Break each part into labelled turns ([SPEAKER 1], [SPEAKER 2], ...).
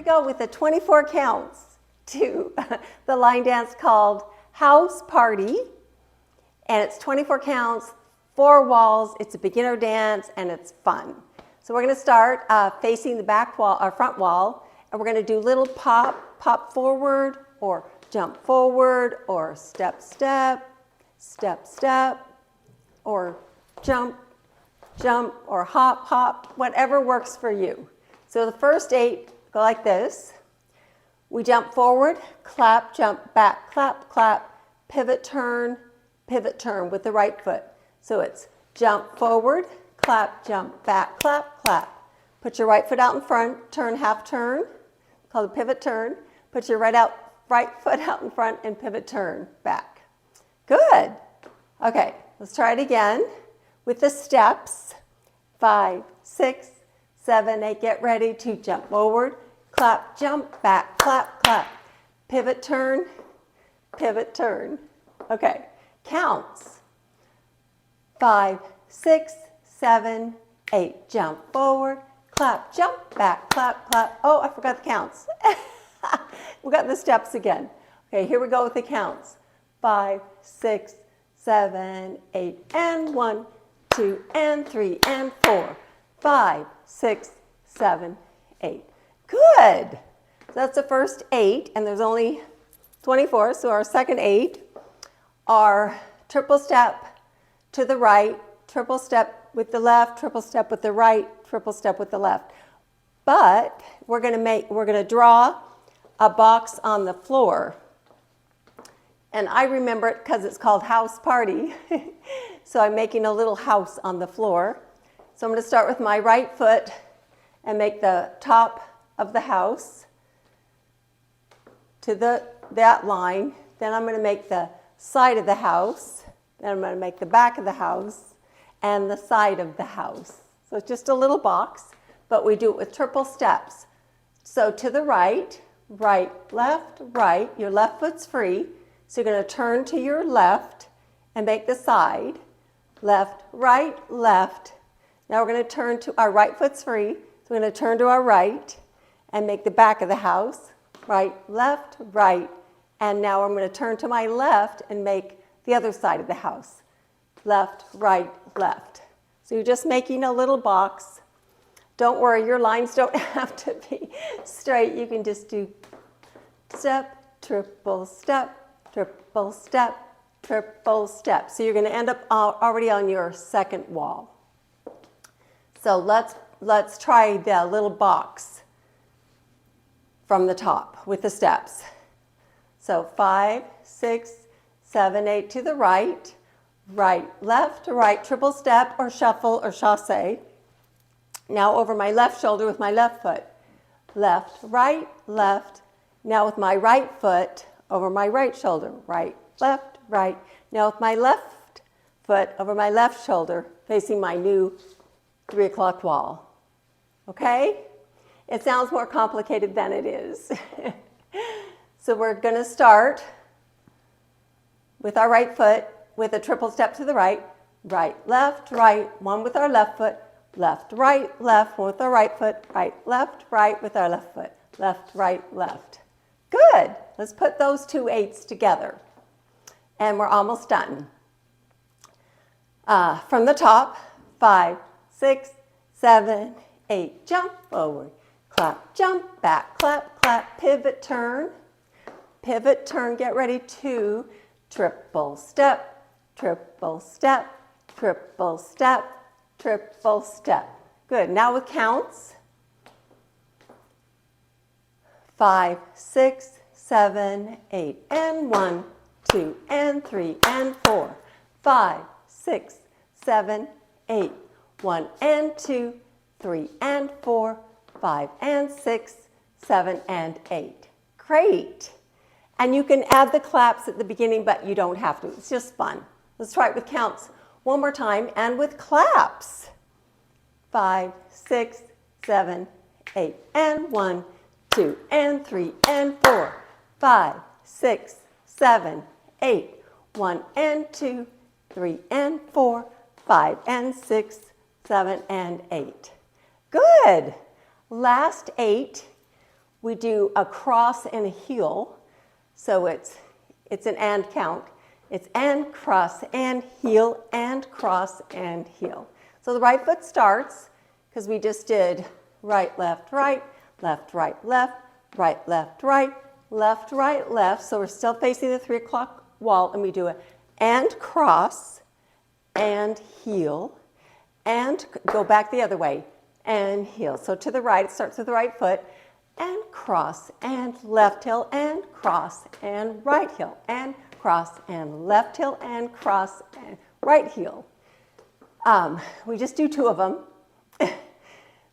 [SPEAKER 1] go with the 24 counts to the line dance called House Party. And it's 24 counts, 4 walls. It's a beginner dance and it's fun. So we're going to start facing the back wall, our front wall, and we're going to do little pop forward, or jump forward, or step, step, step, step, or jump, jump, or hop, hop, whatever works for you. So the first 8 go like this. We jump forward, clap, jump back, clap, clap, pivot, turn with the right foot. So it's jump forward, clap, jump back, clap, clap. Put your right foot out in front, turn, half turn, called a pivot turn. Put your right foot out in front and pivot turn back. Good. Okay, let's try it again with the steps. 5, 6, 7, 8. Get ready to jump forward, clap, jump back, clap, clap. Pivot, turn, pivot, turn. Okay, counts. 5, 6, 7, 8. Jump forward, clap, jump back, clap, clap. Oh, I forgot the counts. We got the steps again. Okay, here we go with the counts. 5, 6, 7, 8, and 1, 2, and 3, and 4. 5, 6, 7, 8. Good. So that's the first 8, and there's only 24. So our second 8 are triple step to the right, triple step with the left, triple step with the right, triple step with the left. But we're going to draw a box on the floor. And I remember it because it's called House Party. So I'm making a little house on the floor. So I'm going to start with my right foot and make the top of the house to that line. Then I'm going to make the side of the house. Then I'm going to make the back of the house and the side of the house. So it's just a little box, but we do it with triple steps. So to the right, right, left, right. Your left foot's free. So you're going to turn to your left and make the side. Left, right, left. Now we're going to turn to our right foot's free. So we're going to turn to our right and make the back of the house. Right, left, right. And now I'm going to turn to my left and make the other side of the house. Left, right, left. So you're just making a little box. Don't worry, your lines don't have to be straight. You can just do step, triple step, triple step, triple step. So you're going to end up already on your second wall. So let's try the little box from the top with the steps. So 5, 6, 7, 8 to the right, right, left, right, triple step or shuffle or chassé. Now over my left shoulder with my left foot. Left, right, left. Now with my right foot over my right shoulder. Right, left, right. Now with my left foot over my left shoulder facing my new 3 o'clock wall. Okay? It sounds more complicated than it is. So we're going to start with our right foot with a triple step to the right. Right, left, right. One with our left foot. Left, right, left. One with our right foot. Right, left, right with our left foot. Left, right, left. Good. Let's put those 2 8s together. And we're almost done. From the top, 5, 6, 7, 8. Jump forward. Clap, jump back, clap, clap, pivot, turn. Pivot, turn, get ready to triple step, triple step, triple step, triple step. Good. Now with counts. 5, 6, 7, 8, and 1, 2, and 3, and 4. 5, 6, 7, 8. 1 and 2, 3 and 4, 5 and 6, 7 and 8. Great. And you can add the claps at the beginning, but you don't have to. It's just fun. Let's try it with counts one more time and with claps. 5, 6, 7, 8, and 1, 2, and 3, and 4, 5, 6, 7, 8, 1 and 2, 3 and 4, 5 and 6, 7 and 8. Good. Last 8 we do a cross and a heel. So it's an and count. It's and, cross, and heel, and cross, and heel. So the right foot starts, because we just did right, left, right, left, right, left, right, left, right, left, right, left. So we're still facing the 3 o'clock wall, and we do a and cross, and heel, and go back the other way, and heel. So to the right, it starts with the right foot, and cross, and left heel, and cross, and right heel, and cross, and left heel, and cross, and right heel. We just do 2 of them.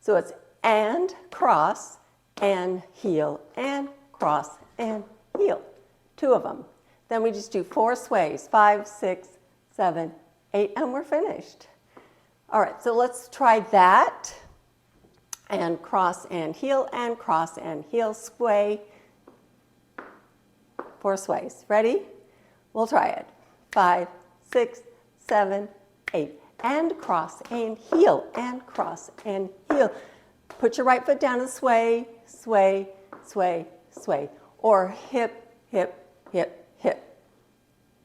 [SPEAKER 1] So it's and cross, and heel, and cross, and heel. 2 of them. Then we just do 4 sways, 5, 6, 7, 8, and we're finished. All right, so let's try that. And cross and heel, sway. 4 sways. Ready? We'll try it. 5, 6, 7, 8. And cross and heel, and cross and heel. Put your right foot down and sway, sway, sway, sway. Or hip, hip, hip, hip.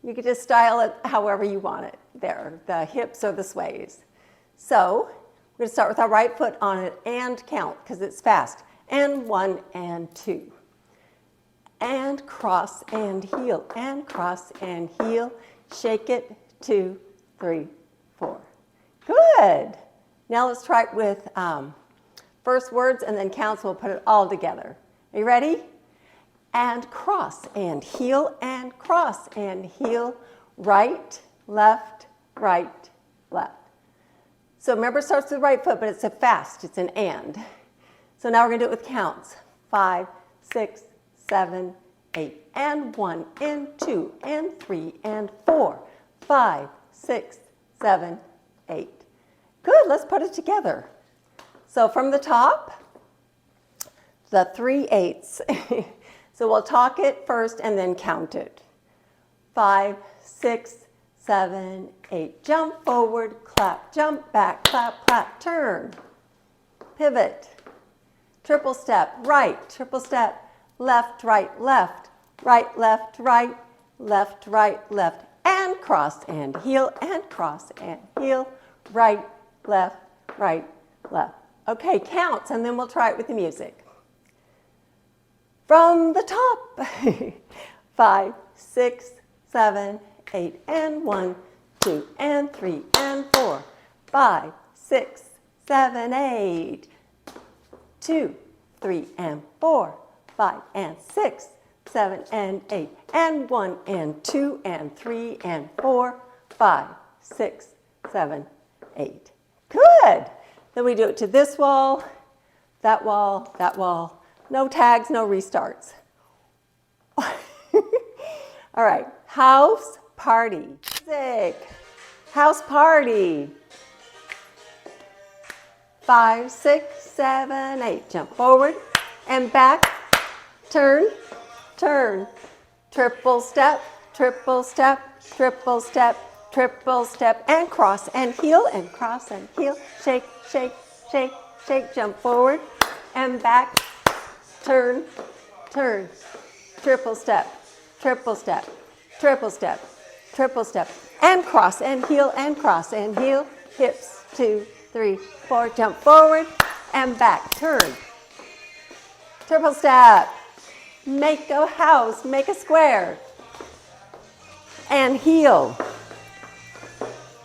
[SPEAKER 1] You can just style it however you want it there, the hips or the sways. So we're going to start with our right foot on an and count because it's fast. And 1 and 2. And cross and heel, and cross and heel. Shake it, 2, 3, 4. Good. Now let's try it with first words and then counts. We'll put it all together. Are you ready? And cross and heel, and cross and heel. Right, left, right, left. So remember, it starts with the right foot, but it's a fast. It's an and. So now we're going to do it with counts. 5, 6, 7, 8. And 1, and 2, and 3, and 4. 5, 6, 7, 8. Good. Let's put it together. So from the top, the 3/8. So we'll talk it first and then count it. 5, 6, 7, 8. Jump forward, clap, jump back, clap, clap, turn. Pivot. Triple step, right, triple step, left, right, left, right, left, right, left, right, left, and cross and heel, and cross and heel, right, left, right, left. Okay, counts, and then we'll try it with the music. From the top, 5, 6, 7, 8, and 1, 2, and 3, and 4, 5, 6, 7, 8, 2, 3, and 4, 5, and 6, 7, and 8, and 1, and 2, and 3, and 4, 5, 6, 7, 8. Good. Then we do it to this wall, that wall, that wall. No tags, no restarts. All right, house party. Music. House party. 5, 6, 7, 8. Jump forward and back. Turn, turn. Triple step, triple step, triple step, triple step, and cross and heel, and cross and heel. Shake, shake, shake, shake. Jump forward and back. Turn, turn. Triple step, triple step, triple step, triple step, and cross and heel, and cross and heel. Hips, 2, 3, 4. Jump forward and back. Turn. Triple step. Make a house, make a square. And heel.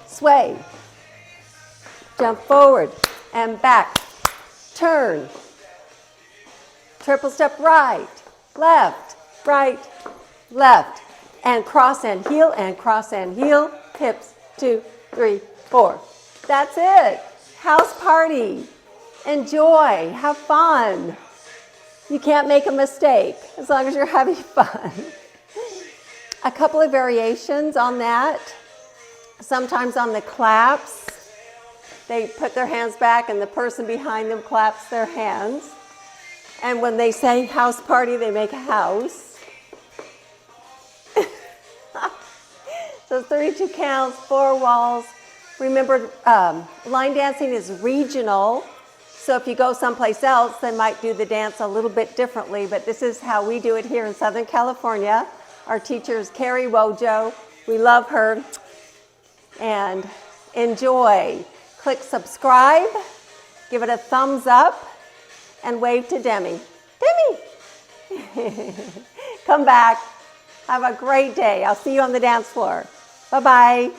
[SPEAKER 1] Sway. Jump forward and back. Turn. Triple step right, left, right, left. And cross and heel, and cross and heel. Hips, 2, 3, 4. That's it. House party. Enjoy. Have fun. You can't make a mistake as long as you're having fun. A couple of variations on that. Sometimes on the claps, they put their hands back and the person behind them claps their hands. And when they say house party, they make a house. So 32 counts, 4 walls. Remember, line dancing is regional. So if you go someplace else, they might do the dance a little bit differently, but this is how we do it here in Southern California. Our teacher is Carrie Wojo. We love her. And enjoy. Click subscribe, give it a thumbs up, and wave to Demi. Demi! Come back. Have a great day. I'll see you on the dance floor. Bye-bye.